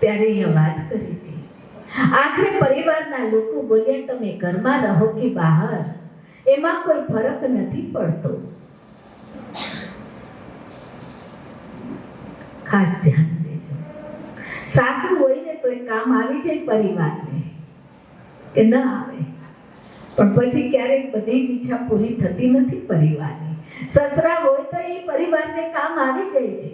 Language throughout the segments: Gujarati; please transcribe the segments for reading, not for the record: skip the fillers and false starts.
ત્યારે અહીંયા વાત કરી છે. આખરે પરિવારના લોકો બોલ્યા, તમે ઘરમાં રહો કે બહાર, એમાં કોઈ ફરક નથી પડતો. ખાસ ધ્યાન દેજો. સાસુ હોય ને તો એ કામ આવી જાય પરિવારને કે ન આવે, પણ પછી ક્યારેક બધી જ ઈચ્છા પૂરી થતી નથી પરિવારની. સસરા હોય તો એ પરિવારને કામ આવી જાય છે,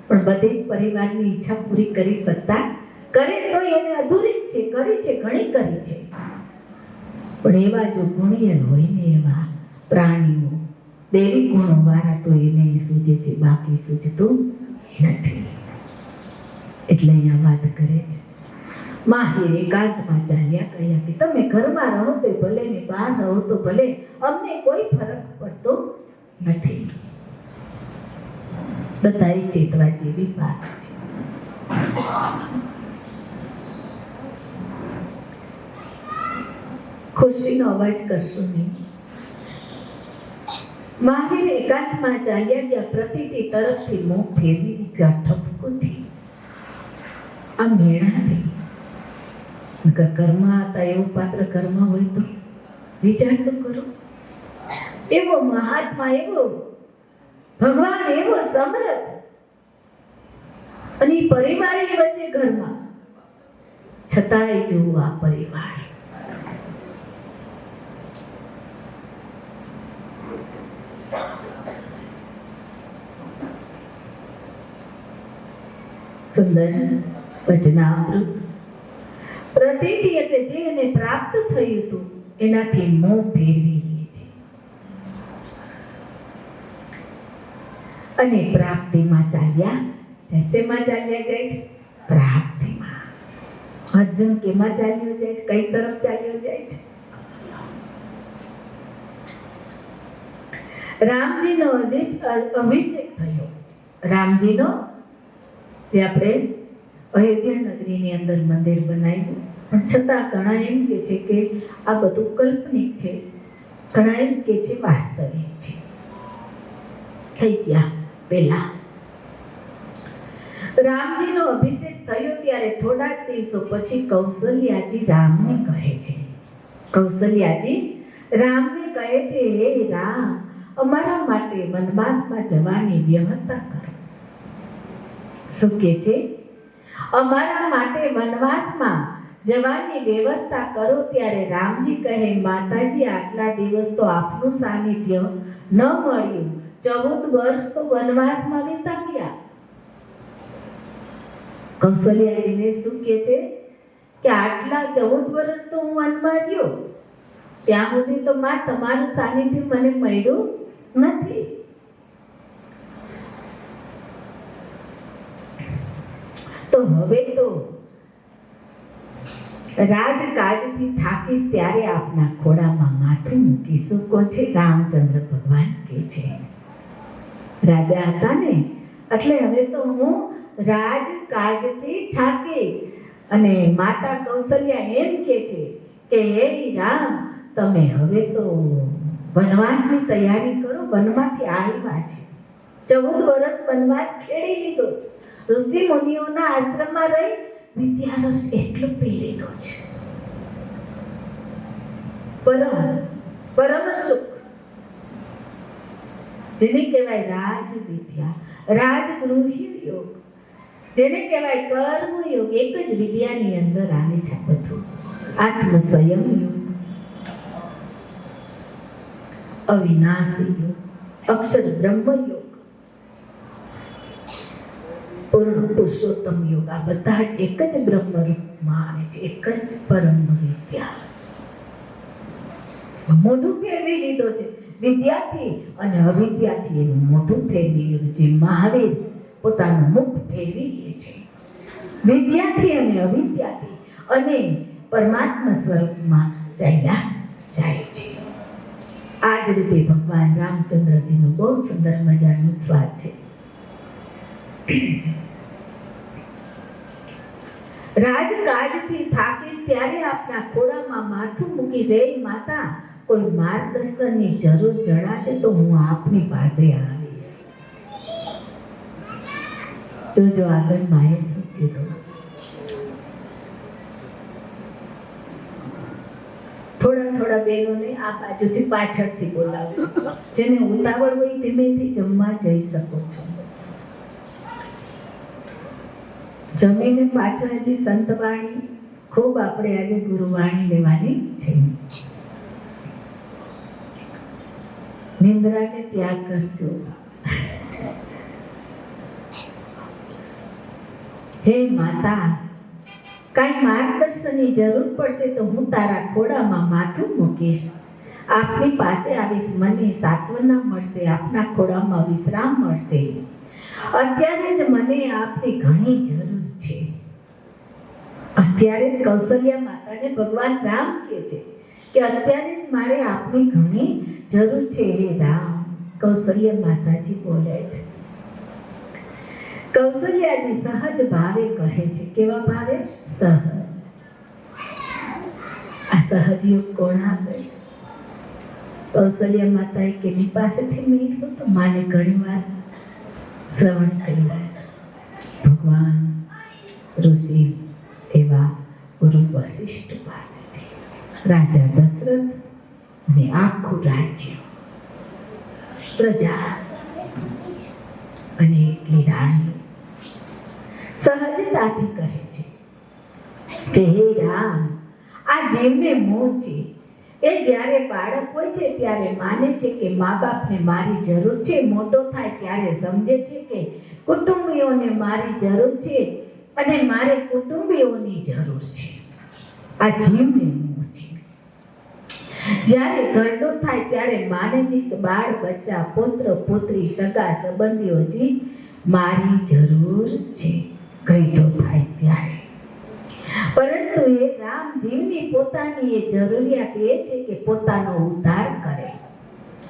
પણ બધી જ પરિવારની ઈચ્છા પૂરી કરી શકતા, કરે તો એને અધૂરી જ છે, કરી છે, ઘણી કરી છે. પણ એવા જો ગુણિયલ હોય ને, એવા પ્રાણીઓ દેવી ગુણો વાળા, તો એને સૂજે છે, બાકી સૂજતું નથી. એટલે અહીંયા વાત કરે છે. માહિર એકાંતમાં ચાલ્યા, કહ્યા કે તમે ઘરમાં રહો તો ભલે ને બહાર રહો તો ભલે, અમને કોઈ ફરક પડતો નથી. બધાએ ચેતવા જેવી વાત છે. ખુરશીનો અવાજ કરશો નહીં. મહાવીર એકાંતમાં ચાલ્યા ગયા, પ્રતિથી તરફથી મોં ફેરવી ગયા ઠપકોથી, આ મેણાથી. ઘરમાં હતા એવું પાત્ર ઘરમાં હોય તો વિચાર તો કરો. એવો મહાત્મા, એવો ભગવાન, એવો સમર્થ, અને પરિવારની વચ્ચે ઘરમાં, છતાંય જોવું આ પરિવાર. સુંદર વચનામૃત. પ્રતીતિ એટલે જે એને પ્રાપ્ત થયું હતું એનાથી મોં ફેરવી લે છે, અને પ્રાપ્તિમાં ચાલ્યા જાય. શેમાં ચાલ્યા જાય છે? પ્રાપ્તિમાં. અર્જુન કેમાં ચાલ્યો જાય છે? કઈ તરફ ચાલ્યો જાય છે? રામજીનો અભિષેક થયો. રામજીનો, જે આપણે અયોધ્યા નગરીની અંદર મંદિર બનાવ્યું, પણ છતાં ઘણા એમ કે છે કે આ બધું કાલ્પનિક છે, ઘણા એમ કે છે વાસ્તવિક છે. થઈ ગયા પહેલા. રામજીનો અભિષેક થયો ત્યારે થોડાક દિવસો પછી કૌશલ્યાજી રામને કહે છે, કૌશલ્યાજી રામને કહે છે, હે રામ, અમારા માટે વનવાસમાં જવાની વ્યવસ્થા કરો. શું કહે છે? અમારા માટે વનવાસમાં જવાની વ્યવસ્થા કરો. ત્યારે રામજી કહે, માતાજી, આટલા દિવસ તો આપનું સાનિધ્ય ન મળ્યું, 14 વર્ષ તો વનવાસમાં વિતાવ્યા. કૌશલ્યાજીને શું કહે છે કે આટલા 14 વર્ષ તો હું વનમાં રહ્યો, ત્યાં સુધી તો માં તમારું સાનિધ્ય મને મળ્યું નથી. તો હવે તો રાજકાજથી થાકીશ ત્યારે આપના ખોળામાં માથું મૂકીશું. કોણ છે? રામચંદ્ર ભગવાન કે છે. રાજા હતા ને, એટલે હવે તો હું રાજકાજથી થાકીશ. અને માતા કૌશલ્યા એમ કે છે કે હે રામ, તમે હવે તો વનવાસની તૈયારી કરો. વનમાંથી આવ્યા છે, 14 વર્ષ વનવાસ ખેડી લીધો છે, ઋષિ મુનિઓના આશ્રમમાં રહી વિદ્યારસ એટલું પી લીધો છે. પરમ સુખ, જેને કહેવાય રાજ વિદ્યા, રાજગૃહ્ય યોગ, જેને કહેવાય કર્મ યોગ, એક જ વિદ્યાની અંદર આવે છે બધું. આત્મસંયમ યોગ, અવિનાશી યોગ, અક્ષર બ્રહ્મ યોગ, પૂર્ણ પુરુષોત્તમ યોગ, આ બધા જ એક જ બ્રહ્મ રૂપમાં આવે છે, એક જ પરમ વિદ્યા. મોઢું ફેરવી લીધો છે વિદ્યાથી અને અવિદ્યાથી, એનું મોઢું ફેરવી લીધું છે. મહાવીર પોતાનું મુખ ફેરવી લે છે વિદ્યાથી અને અવિદ્યાથી, અને પરમાત્મા સ્વરૂપમાં ચાલ્યા જાય છે. આ જ રીતે ભગવાન રામચંદ્રજીનો બહુ સુંદર મજાનો સ્વાદ છે. રાજકાજથી થાકીશ ત્યારે આપના ખોળામાં માથું મૂકીશ. હે માતા, કોઈ માર્ગદર્શનની જરૂર જણાશે તો હું આપની પાસે આવીશ. જોજો આગળ માએ શું કીધું. થોડા બહેનોને આ બાજુથી પાછળથી બોલાવજો. જેને ઉતાવળ હોય ધીમેથી જમવા જઈ શકો છો. જમીને પાછળ હજી સંતવાણી ખૂબ આપણે આજે ગુરુવાણી લેવાની છે. નિંદ્રાને ત્યાગ કરજો. હે માતા, કાંઈ માર્ગદર્શનની જરૂર પડશે તો હું તારા ખોડામાં માથું મૂકીશ. આપની પાસે આવીશ, મને સાંત્વના મળશે, આપના ખોડામાં વિશ્રામ મળશે. અત્યારે જ મને આપની ઘણી જરૂર છે. અત્યારે જ કૌશલ્યા માતાને ભગવાન રામ કહે છે કે અત્યારે જ મારે આપની ઘણી જરૂર છે. હે રામ, કૌશલ્યા માતાજી બોલે છે. કૌશલ્યાજી સહજ ભાવે કહે છે. કેવા ભાવે? સહજ. આ સહજ યોગ કોણ આપે છે? કૌશલ્યા માતાએ કેની પાસેથી મેળવ્યો? તો માને ઘણીવાર શ્રવણ કર્યા છે. ભગવાન ઋષિ એવા ગુરુ વશિષ્ઠ પાસેથી. રાજા દશરથ ને આખું રાજ્ય, પ્રજા અને એટલી રાણીઓ સહજતાથી કહે છે કે હે રામ, આ જીવને મોહ છે. એ જ્યારે બાળક હોય છે ત્યારે માને છે કે મા બાપને મારી જરૂર છે. મોટો થાય ત્યારે સમજે છે કે કુટુંબીઓને મારી જરૂર છે અને મારે કુટુંબીઓની જરૂર છે. આ જીવને મોહ છે. જ્યારે ઘરડો થાય ત્યારે માને કે બાળ બચ્ચા, પુત્ર પુત્રી, સગા સંબંધીઓજી મારી જરૂર છે. ઘરડો થાય ત્યારે. પરંતુ એ રામ જીવની પોતાની એ જરૂરિયાત એ છે કે પોતાનો ઉદ્ધાર કરે.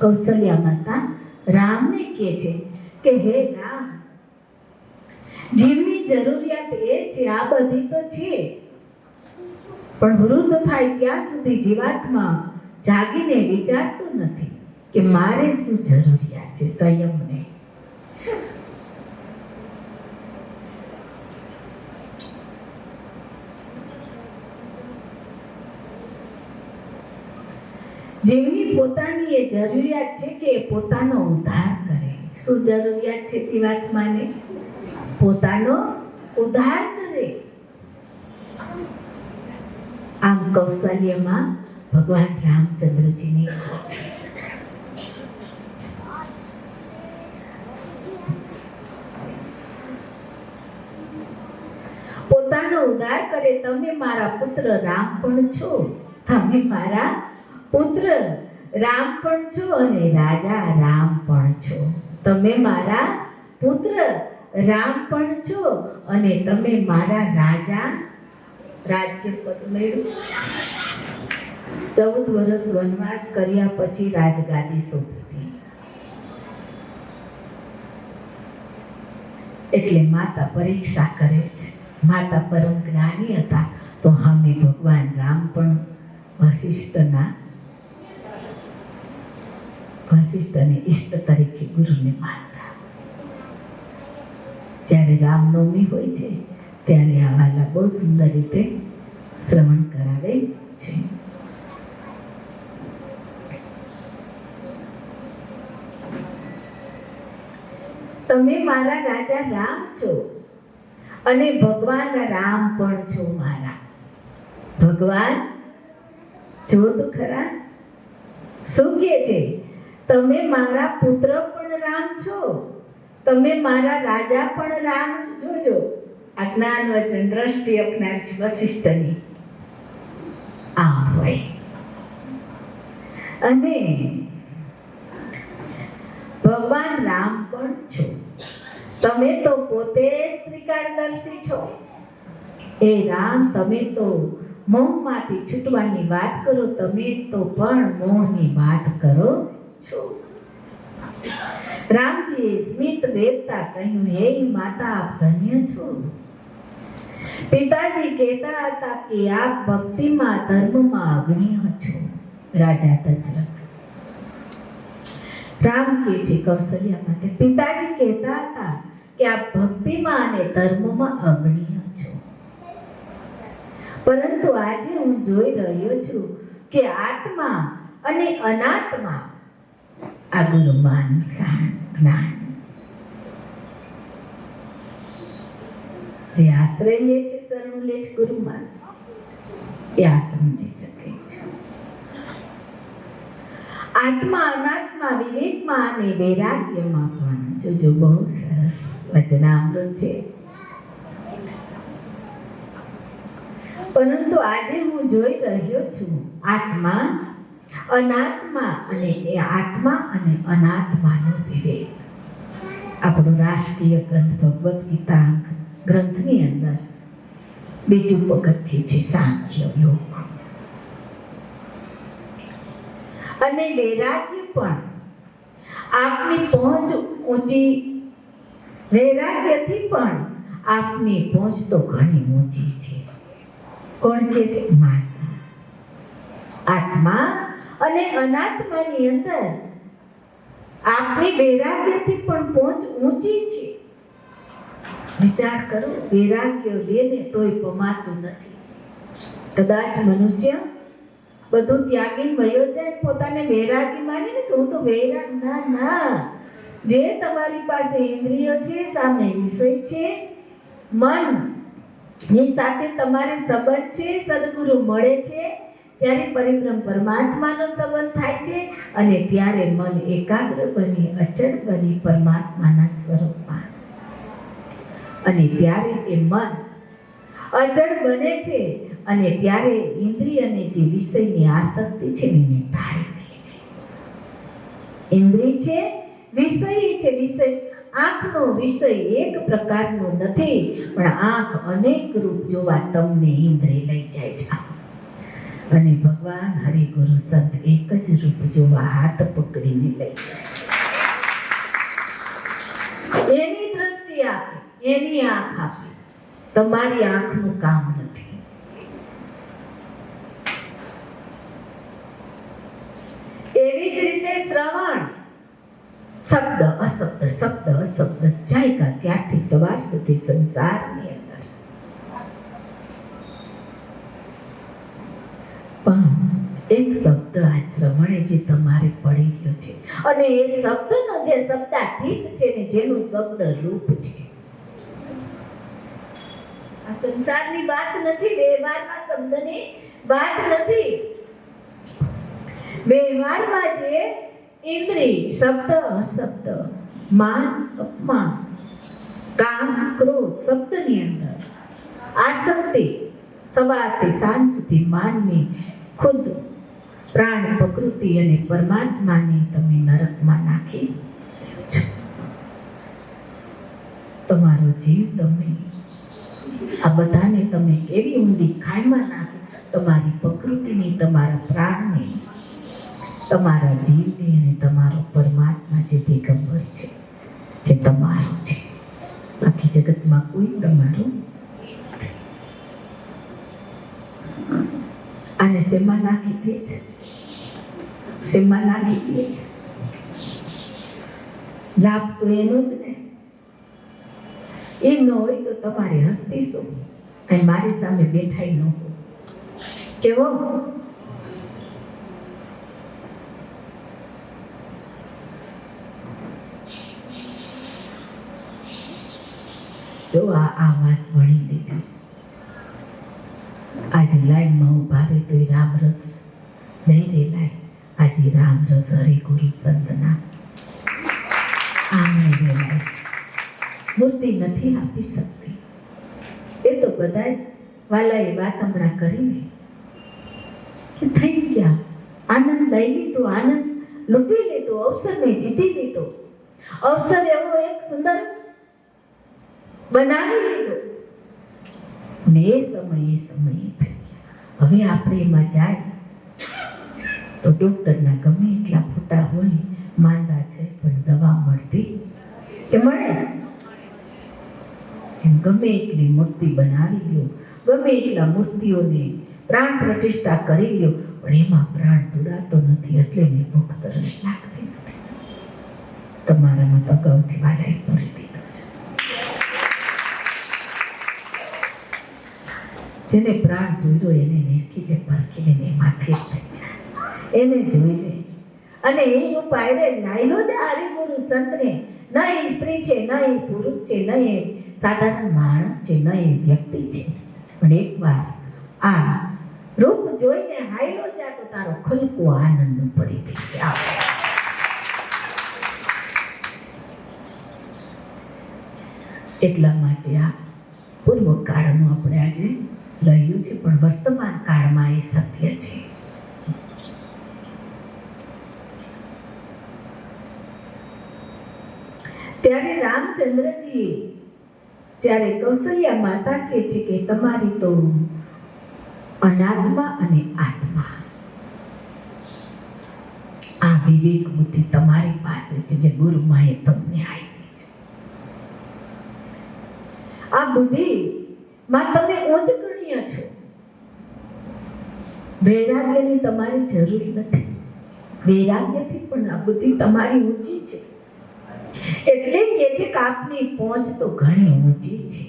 કૌશલ્યા માતા રામને કહે છે કે હે રામ, જીવની જરૂરિયાત એ છે, આ બધી તો છે, પણ વૃદ્ધ થાય ત્યાં સુધી જીવાત્મા જાગીને વિચારતું નથી કે મારે શું જરૂરિયાત છે. સંયમને. જીવની પોતાની એ જરૂરિયાત છે કે એ પોતાનો ઉદ્ધાર કરે. શું જરૂરિયાત છે જીવાત્માને? પોતાનો ઉદ્ધાર કરે. આમ કૌશલ્યમાં ભગવાન રામચંદ્રજીની કહે છે. પોતાનો ઉદ્ધાર કરે. તમે મારા પુત્ર રામ પણ છો. તમે મારા પુત્ર રામ પણ છો અને રાજા રામ પણ છો. તમે મારા પુત્ર રામ પણ છો અને તમે મારા રાજા. રાજ્ય પદ મેળવ્યું. 14 વર્ષ વનવાસ કર્યા પછી રાજગાદી સોંપી. એટલે માતા પરીક્ષા કરે છે. માતા પરમ જ્ઞાની હતા તો અમે ભગવાન રામ પણ વશિષ્ઠને ઈષ્ટ તરીકે ગુરુને માનતા. જ્યારે રામનવમી હોય છે ત્યારે આ વાલા બહુ સુંદર રીતે શ્રવણ કરાવે છે. તમે મારા રાજા રામ છો અને ભગવાન રામ પણ છો. મારા ભગવાન જો તો ખરા શું કહે છે? તમે મારા પુત્ર પણ રામ છો, તમે મારા રાજા પણ રામ છો. જોજો આ જ્ઞાન વચન દ્રષ્ટિ અપનાવી છે વશિષ્ઠની. આમ હોય. અને ભગવાન રામ પણ છો. તમે તો પોતે ત્રિકાળદર્શી છો. એ રામ, તમે તો મોહમાંથી છૂટવાની વાત કરો, તમે તો પણ મોહની વાત કરો છો. રામજીએ સ્મિત વેરતા કહ્યું, હે માતા, આપ ધન્ય છો. પિતાજી કહેતા હતા કે આપ ભક્તિમાં ધર્મમાં અગ્રણી છો. રાજા દશરથ. રામ કહે છે કૌશલ્યા માટે, પિતાજી કહેતા હતા કે આપ ભક્તિમાં અને ધર્મમાં અગ્રણી છો. પરંતુ આજે હું જોઈ રહ્યો છું કે આત્મા અને અનાત્મા આ ગુરુમાનું જ્ઞાન. જે આશ્રય લે છે, શરણું લે છે ગુરુમાન, એ આ સમજી શકે છે. આત્મા અનાત્મા વિવેકમાં અને વૈરાગ્યમાં પણ જો બહુ સરસ વચનામૃત છે. પરંતુ આજે હું જોઈ રહ્યો છું આત્મા અને અનાત્માનો વિવેક. આપણો રાષ્ટ્રીય ગ્રંથ ભગવદ્ ગીતા ગ્રંથની અંદર બીજું પગથિયું છે સાંખ્ય યોગ. અને વૈરાગ્ય પણ આપની પહોંચ ઊંચી, વૈરાગ્યથી પણ આપની પહોંચ તો ઘણી ઊંચી છે. કોણ કે છે? માતા. આત્મા અને અનાત્માની અંદર આપની વૈરાગ્યથી પણ પહોંચ ઊંચી છે. વિચાર કરો, વૈરાગ્ય લેને તોય પમાતું નથી. કદાચ મનુષ્ય બધું ત્યાગી વયો જાય, પોતાને વૈરાગી માને ને કે હું તો વૈરાગ. ના, જે તમારી પાસે ઇન્દ્રિયો છે, સામે વિષય છે, મન ની સાથે તમારે સંબંધ છે, સદગુરુ મળે છે ત્યારે પરિબ્રહ્મ પરમાત્માનો સંબંધ થાય છે અને ત્યારે મન એકાગ્ર બની અચળ બની પરમાત્માના સ્વરૂપમાં, અને ત્યારે એ મન અચળ બને છે અને ત્યારે ઇન્દ્રિયને જે વિષયની આસક્તિ છે એને ટાળી દે છે. ઇન્દ્રિય છે, વિષય છે. વિષય આંખનો વિષય એક પ્રકારનો નથી, પણ આંખ અનેક રૂપ જોવા તમને ઇન્દ્રિય લઈ જાય છે. અને ભગવાન હરિગુરુ સંત એક જ રૂપ જોવા હાથ પકડીને લઈ જાય છે. એની દ્રષ્ટિ આપે, એની આંખ આપે, તમારી આંખનું કામ નથી. એવી જ રીતે શ્રવણ, શબ્દ અશબ્દ, શબ્દ અશબ્દ જાયગા ત્યારથી સવાર સુધી સંસારની અંદર. પણ એક શબ્દ આ શ્રવણે જે તમારે પડી રહ્યો છે, અને એ શબ્દનો જે શબ્દાતીત છે ને જેનું શબ્દ રૂપ છે, આ સંસારની વાત નથી, વ્યવહારના શબ્દની વાત નથી. વ્યવહારમાં જે ઇન્દ્રિય, શબ્દ અશબ્દ, માન અપમાન, કામ ક્રોધ, શબ્દની અંદર આસક્તિ સવારથી સાંજ સુધી માનની ખુદ પ્રાણ પ્રકૃતિ અને પરમાત્માને તમે નરકમાં નાખી દો છો. તમારો જીવ તમે આ બધાને તમે કેવી ઊંડી ખાઈમાં નાખી, તમારી પ્રકૃતિની, તમારા પ્રાણને, તમારા જીવને અને તમારો પરમાત્મા જે દિગંબર છે, જે તમારો છે. બાકી જગતમાં કોઈ તમારું આને શેમાં નાખી દે છે, શેમાં નાખી દે છે. લાભ તો એનો જ ને. એ ન હોય તો તમારી હસ્તી શું? અને મારી સામે બેઠાઈ ન હોય કેવો? જો આ વાત ભણી લીધી. આજે લાઈનમાં ઉભા રહે તો રામરસ નહીં રેલાય. આજે રામરસ હરિગુરુ સંતના આમને રેલાય છે. મૂર્તિ નથી આપી શકતી. એ તો બધાય વાલાએ વાત હમણાં કરીને કે થઈ ગયા, આનંદ લઈ લીધો, આનંદ લૂંટી લીધો, અવસરને જીતી લીધો, અવસર એવો એક સુંદર બનાવી લીધો ને એ સમયે થઈ ગયા. હવે આપણે એમાં જાય તો ડોક્ટરના ગમે એટલા ફોટા હોય, માંદા છે પણ દવા મળતી કે મળે? એમ ગમે એટલી મૂર્તિ બનાવી લ્યો, ગમે એટલા મૂર્તિઓને પ્રાણ પ્રતિષ્ઠા કરી લ્યો, પણ એમાં પ્રાણ પુરાતો નથી, એટલે એને ભૂખ તરસ લાગતી નથી. તમારામાં તો અગાઉથી વાલાએ પૂરી દીધો છે. જેને પ્રાણ જોઈરો એને નિરખીને પરખીને એમાંથી જ થઈ જાય, એને જોઈ લે. અને એ રૂપ આયરે લાયલો જ હરિગુરુ સંતને, ન એ સ્ત્રી છે, ન એ પુરુષ છે, ન એ સાધારણ માણસ છે, ન એ વ્યક્તિ છે, પણ એકવાર આ રૂપ જોઈને હાયલો જા તો તારો ખલકો આનંદ પડી દેશે. એટલા માટે આ પૂર્વ કાળનું આપણે આજે લખ્યું છે, પણ વર્તમાન કાળમાં એ સત્ય છે. ત્યારે રામચંદ્રજી જ્યારે કૌશલ્યા માતા કહે છે કે તમારી તો અનાત્મા અને આત્મા, આ વિવેક બુદ્ધિ તમારી પાસે છે જે ગુરુમાએ તમને આપી છે. આ બુદ્ધિ માં તમે ઉચ્ચ ગણ્ય છો. વૈરાગ્યની તમારી જરૂર નથી. વૈરાગ્યથી પણ આ બુદ્ધિ તમારી ઊંચી છે. એટલે કે છે કે આપની પહોંચ તો ઘણી ઊંચી છે.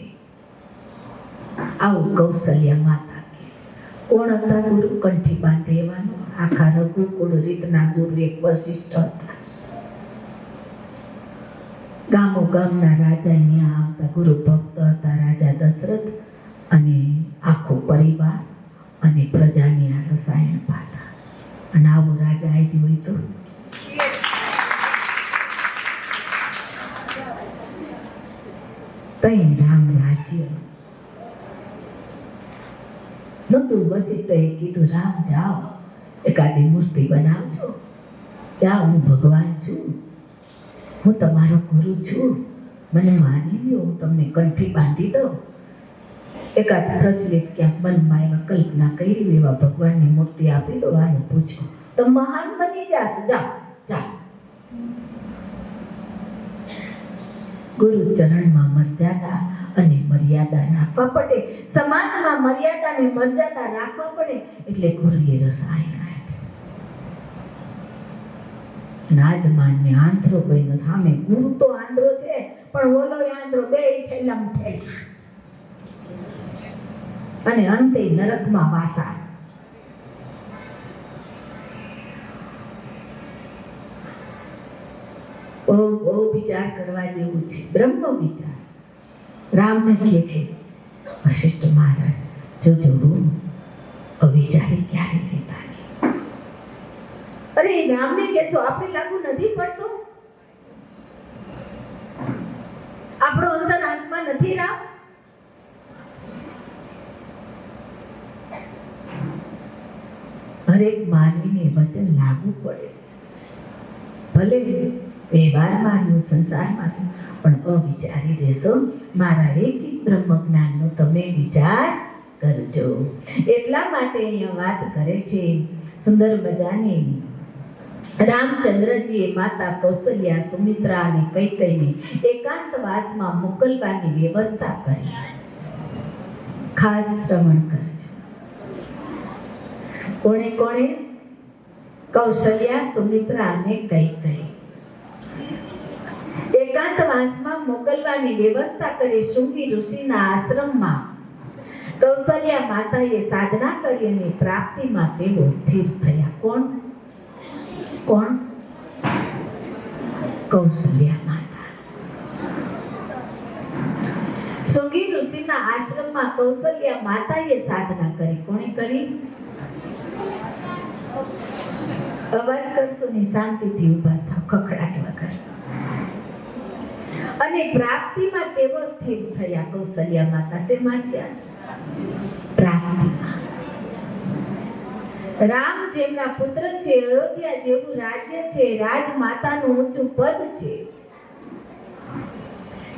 આવું કૌશલ્યા માતા કહે છે. કોણ હતા ગુરુ? કંઠી બાંધેવાનો આખા રઘુકુળ રીતના ગુરુ એક વશિષ્ઠ હતા. ગામો ગામના રાજા અહીંયા આવતા ગુરુ ભક્ત હતા. રાજા દશરથ અને આખો પરિવાર અને પ્રજાની આ રસાયણ પાતા. અને આવો રાજા આજ હોય તો તઈ રામ રાજ્ય નતું. વશિષ્ઠએ કીધું રામ જાઓ, એકાદી મૂર્તિ બનાવજો, જાઓ, હું ભગવાન છું, હું તમારો ગુરુ છું, મને માની લ્યો, હું તમને કંઠી બાંધી દઉં. એકાદ પ્રચલિત ક્યાંક મનમાં એવા કલ્પના કરી એવા ભગવાનની મૂર્તિ આપી દો, આનું પૂછો તો મહાન બની જશે. જાઓ જાઓ. ગુરુ ચરણમાં મર્યાદા અને મર્યાદા રાખવા પડે. સમાજમાં મર્યાદા અને મર્યાદા રાખવા પડે. એટલે ગુરુએ રસાયણ આપ્યું. નાજમાનને આંધ્રો બન્યો. સામે ગુરુ તો આંધ્રો છે, પણ ઓલો આંધ્રો, બે ઠેલામ ઠેલા. અને અંતે નરકમાં વાસા. બહુ વિચાર કરવા જેવું છે. બ્રહ્મ વિચાર. રામને કહે છે વશિષ્ઠ મહારાજ, જોજો અવિચારી ક્યારે રહેતા નહીં. અરે રામને કહેશો આપણે લાગુ નથી પડતો? આપણો અંતર આત્મા નથી રામ? હરેક માનવીને વચન લાગુ પડે છે. ભલે વ્યવહારમાં રહ્યું, સંસારમાં રહ્યું, પણ અવિચારી રહેશો. મારા એક બ્રહ્મ જ્ઞાનનો તમે વિચાર કરજો. એટલા માટે અહીંયા વાત કરે છે સુંદર મજાની. રામચંદ્રજીએ માતા કૌશલ્યા, સુમિત્રા અને કૈકેયીને એકાંતવાસમાં મોકલવાની વ્યવસ્થા કરી. ખાસ શ્રવણ કરજો. કોણે કોણે? કૌશલ્યા, સુમિત્રા અને કૈકેયી. એકાંતવાસમાં મોકલવાની વ્યવસ્થા કરી. શૃંગી ઋષિના આશ્રમમાં કૌશલ્યા માતાએ સાધના કરી અને પ્રાપ્તિમાં તેઓ સ્થિર થયા. કોણ કોણ? કૌશલ્યા માતા. શૃંગી ઋષિના આશ્રમમાં કૌશલ્યા માતાએ સાધના કરી. કોણે કરી? અવાજ કરશો ને શાંતિથી ઊભા થાવ, ખખડાટ વગર. અને પ્રાપ્તિમાં તેઓ સ્થિર થયા. કૌશલ્યા માતા શેમાં થયા? પ્રાપ્તિમાં. રામ જેમના પુત્ર છે, અયોધ્યા જેવું રાજ્ય છે, રાજમાતાનું ઊંચું પદ છે,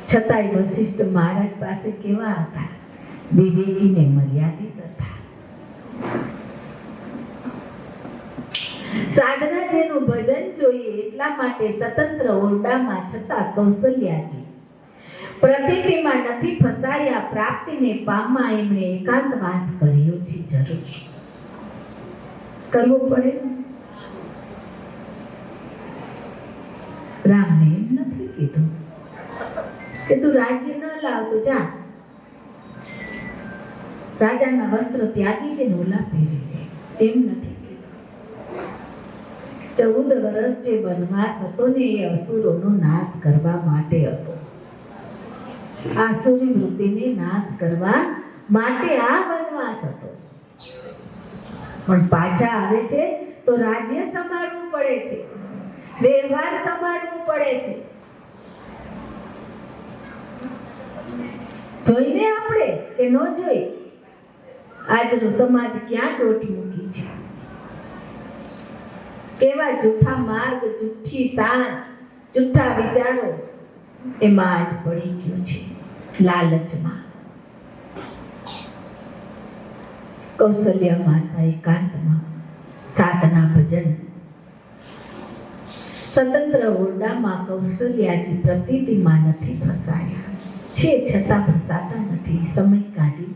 છતાંય વશિષ્ઠ મહારાજ પાસે કેવા હતા? વિવેકીને મર્યાદિત હતા. સાધના જેનું ભજન જોઈએ એટલા માટે સ્વતંત્ર ઓરડામાં છતાં કૌશલ્યાજી પ્રતીતિમાં નથી ફસાયા. પ્રાપ્તિને પામવા એમણે એકાંતવાસ કર્યો છે. જરૂર કરવું પડે. રામને એમ નથી કીધું કે તું રાજ્ય ન લાવતો, જા રાજાના વસ્ત્ર ત્યાગીને નોલા પહેરી લે, એમ નથી કીધું. 14 વર્ષ જે વનવાસ હતો ને એ અસુરોનો નાશ કરવા માટે હતો. આસુરી વૃત્તિને નાશ કરવા માટે આ વનવાસ હતો. પણ પાછા આવે છે તો રાજ્ય સંભાળવું પડે છે, વ્યવહાર સંભાળવું પડે છે. જોઈને આપણે કે ન જોઈ, આજનો સમાજ ક્યાં દોટ મૂકી છે, કેવા જૂઠા માર્ગ, જૂઠી શાન, જૂઠા વિચારો એમાં આજ પડી ગયું છે, લાલચમાં. કૌશલ્યા માતા એકાંતમાં સાધના ભજન સ્વતંત્ર ઓરડામાં કૌશલ્યાજી પ્રતીતિમાં નથી ફસાયા છે, છતાં ફસાતા નથી, સમય કાઢી